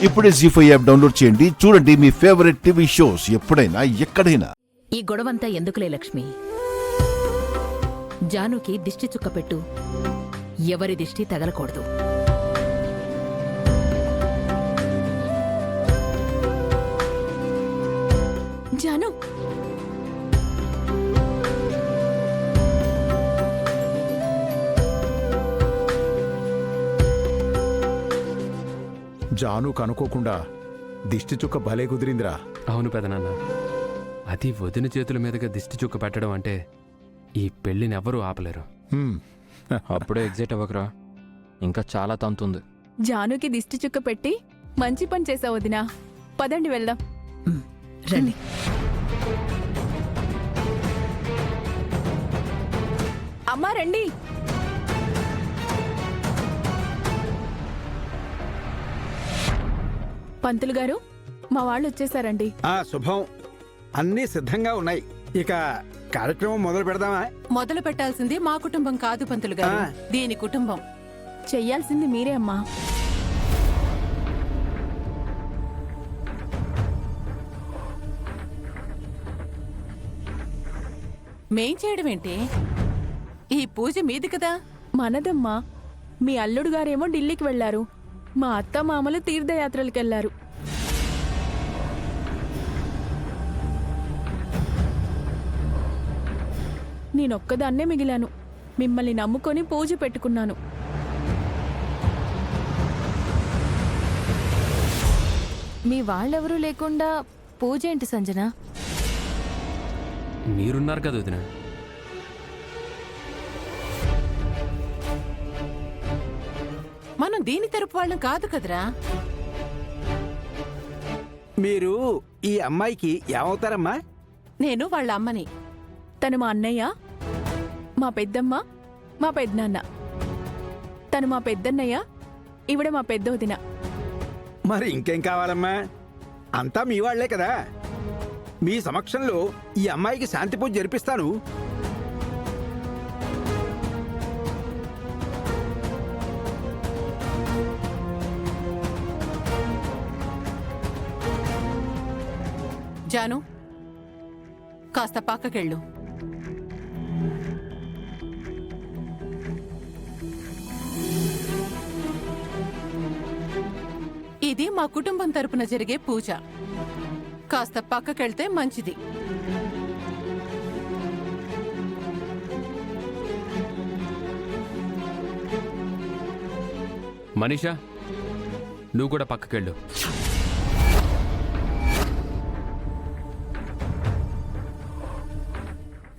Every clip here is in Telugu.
ఇప్పుడే జీ5 యాప్ డౌన్లోడ్ చేయండి. చూడండి మీ ఫేవరెట్ టీవీ షోస్ ఎప్పుడైనా ఎక్కడైనా. ఈ గొడవంతా ఎందుకులే లక్ష్మి. జానుకి దిష్టి చుక్క పెట్టు. ఎవరి దిష్టి తగలకూడదు. జాను, జాను కనుకోకుండా దిష్టి చుక్క భలే కుదిరిందిరా. అవును పెదనాన్న, అది వదిన చేతుల మీదుగా దిష్టి చుక్క పెట్టడం అంటే ఈ పెళ్లిని ఎవరూ ఆపలేరు. హ్మ్. అప్పుడే ఎగ్జైట్ అవ్వకరా, ఇంకా చాలా తంతుంది. జానుకి దిష్టి చుక్క పెట్టి మంచి పని చేసావు వదినా. పదండి వెళ్దాం. రండి. అమ్మా రండి. పంతులు గారు, మా వాళ్ళు వచ్చేసారండి. శుభం. అన్నీ సిద్ధంగా ఉన్నాయి. ఇక కార్యక్రమం మొదలు పెడదామా? మొదలు పెట్టాల్సింది మా కుటుంబం కాదు పంతులు గారు, దీని కుటుంబం. చెయ్యాల్సింది మీరే అమ్మా. మేం చేయడం ఏంటి? ఈ పూజ మీది కదా. మనదమ్మా. మీ అల్లుడు గారేమో ఢిల్లీకి వెళ్లారు. మా అత్త మామలు తీర్థయాత్రలకెళ్లారు. నేనొక్కదాన్నే మిగిలాను. మిమ్మల్ని నమ్ముకొని పూజ పెట్టుకున్నాను. మీ వాళ్ళెవరూ లేకుండా పూజ ఏంటి సంజన? మీరున్నారు కదా వదిన. మనం దీని తరపు వాళ్ళం కాదు కదరా. మీరు ఈ అమ్మాయికి ఏమవుతారమ్మా? నేను వాళ్ళ అమ్మని. తను మా అన్నయ్య, మా పెద్దమ్మ, మా పెద్దనాన్న. తను మా పెద్దన్నయ్య, ఈవిడ మా పెద్ద వదిన. మరి ఇంకేం కావాలమ్మా? అంతా మీ వాళ్లే కదా. మీ సమక్షంలో ఈ అమ్మాయికి శాంతి పూజ జరిపిస్తాను. జాను, కాస్త పక్కకెళ్ళు. ఇది మా కుటుంబం తరపున జరిగే పూజ. కాస్త పక్కకెళ్తే మంచిది. మనీషా, నువ్వు కూడా పక్కకెళ్ళు.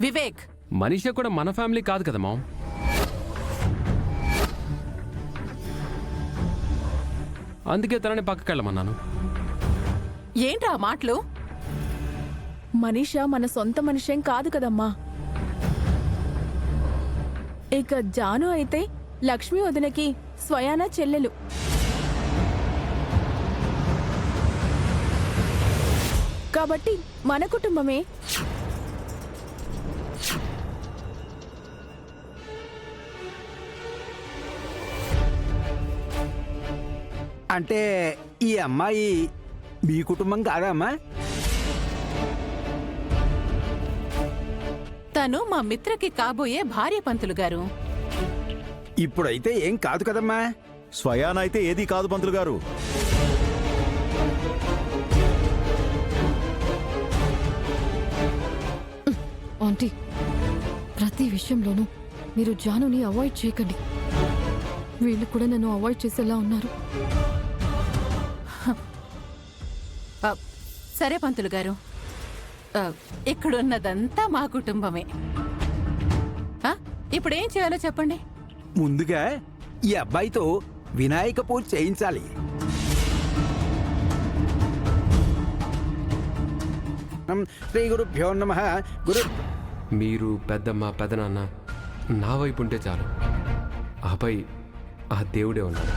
వివేక్, మనీషా కూడా మన ఫ్యామిలీ కాదు కదా మామ్. అందుకే తనని పక్కకెళ్ళమన్నాను. ఏంట్రా మాటలు? మనీషా మన సొంత మనిషేం కాదు కదమ్మా. ఇక జాను అయితే లక్ష్మీ వదినకి స్వయాన చెల్లెలు. కాబట్టి మన కుటుంబమే. అంటే ఈ అమ్మాయి మీ కుటుంబం కాదా అమ్మా? తను మా మిత్రకి కాబోయే భార్య పంతులు గారు. ఇప్పుడైతే ఏం కాదు కదమ్మా. స్వయానైతే ఏదీ కాదు పంతులు గారు. ఆంటీ, ప్రతి విషయంలోనూ మీరు జానుని అవాయిడ్ చేయకండి. వీళ్ళు కూడా నన్ను అవాయిడ్ చేసేలా ఉన్నారు. సరే పంతులు గారు, ఇక్కడున్నదంతా మా కుటుంబమే. ఇప్పుడేం చేయాలో చెప్పండి. ముందుగా ఈ అబ్బాయితో వినాయక పూజ చేయించాలి. శ్రీ గురుభ్యో నమః. గురు, మీరు పెద్దమ్మ పెదనాన్న నా వైపు ఉంటే చాలు. ఆపై ఆ దేవుడే ఉన్నాడు.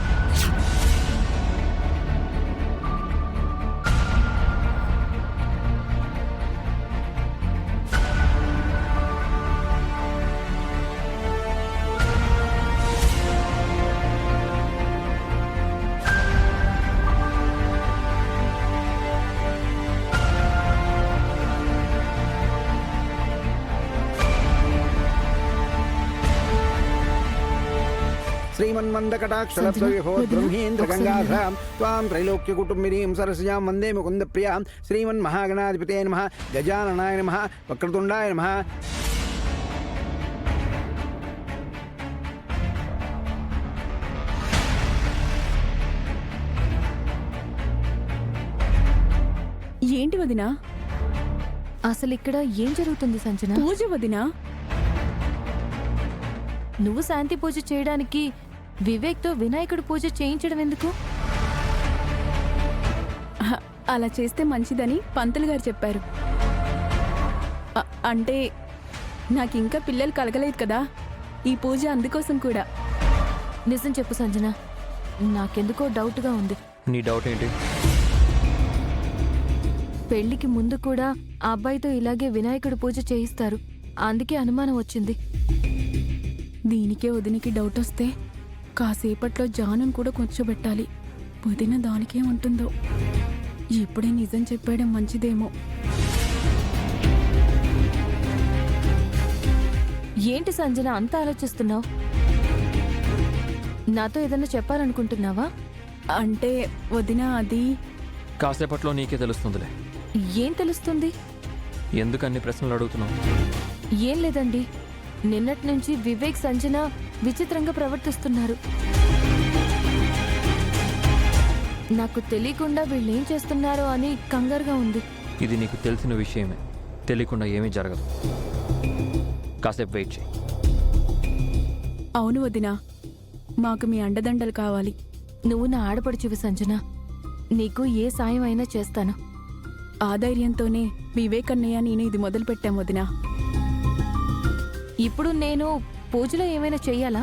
శ్రీమన్మందకటాక్షలబ్ధవిభో బ్రహ్మేంద్ర గంగాధరాం త్వాం త్రైలోక్య కుటుంబినీం సరస్యాం వందే ముకుంద ప్రియాం శ్రీమన్మహాగణాధిపతే నమః గజాననాయ నమః వక్రతుండాయ నమః. ఏంటి వదినా? అసలు ఇక్కడ ఏం జరుగుతుంది సంజన? పూజ వదినా. నువ్వు శాంతి పూజ చేయడానికి వివేక్తో వినాయకుడి పూజ చేయించడం ఎందుకు? అలా చేస్తే మంచిదని పంతులు గారు చెప్పారు. అంటే నాకింకా పిల్లలు కలగలేదు కదా, ఈ పూజ అందుకోసం కూడా. నిజం చెప్పు సంజన, నాకెందుకో డౌట్గా ఉంది. నీ డౌట్ ఏంటి? పెళ్లికి ముందు కూడా ఆ అబ్బాయితో ఇలాగే వినాయకుడి పూజ చేయిస్తారు, అందుకే అనుమానం వచ్చింది. దీనికే వదినికి డౌట్ వస్తే కాసేపట్లో జానును కూడా కూర్చోబెట్టాలి. వదిన దానికేముంటుందో. ఇప్పుడే నిజం చెప్పేయడం మంచిదేమో. ఏంటి సంజన అంత ఆలోచిస్తున్నావు? నాతో ఏదైనా చెప్పాలనుకుంటున్నావా? అంటే వదిన అది కాసేపట్లో నీకే తెలుస్తుందిలే. ఏం తెలుస్తుంది? ఎందుకు అన్ని ప్రశ్నలు అడుగుతున్నావు? ఏం లేదండి, నిన్నటి నుంచి వివేక్ సంజన విచిత్రంగా ప్రవర్తిస్తున్నారు. నాకు తెలియకుండా వీళ్ళు ఏం చేస్తున్నారో అని కంగారుగా ఉంది. ఇది నీకు తెలిసిన విషయమే, తెలియకుండా ఏమీ జరగదు. కాసేపు వెయిట్ చేయి. అవును వదినా, మాకు మీ అండదండలు కావాలి. నువ్వు నా ఆడపడుచువి సంజన, నీకు ఏ సాయం అయినా చేస్తాను. ఆ ధైర్యంతోనే వివేక్ అన్నయ్య నేను ఇది మొదలు పెట్టాం వదినా. ఇప్పుడు నేను పూజలో ఏమైనా చెయ్యాలా?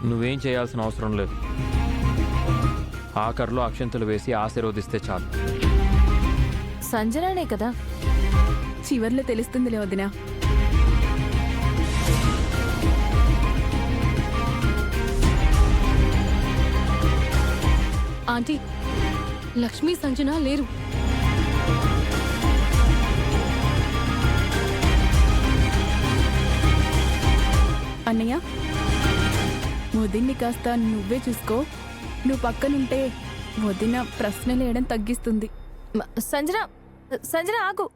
నువ్వేం చేయాల్సిన అవసరం లేదు. ఆఖరిలో అక్షంతలు వేసి ఆశీర్వదిస్తే చాలు. సంజననే కదా. చివర్లో తెలుస్తుందిలే వదినా. ఆంటీ, లక్ష్మీ సంజన లేరు. అన్నయ్య, వదిన్ని కాస్త నువ్వే చూసుకో. నువ్వు పక్కనుంటే వదిన ప్రశ్నలు వేయడం తగ్గిస్తుంది. సంజన, సంజన ఆగు.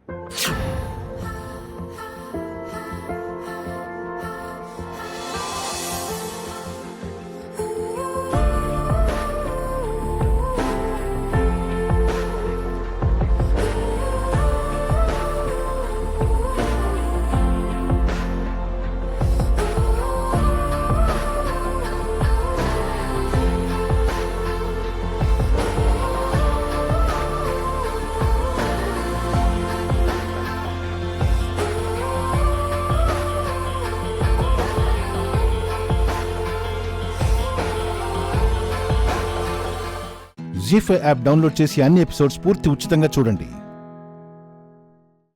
జీ5 యాప్ డౌన్లోడ్ చేసి అన్ని ఎపిసోడ్స్ పూర్తి ఉచితంగా చూడండి.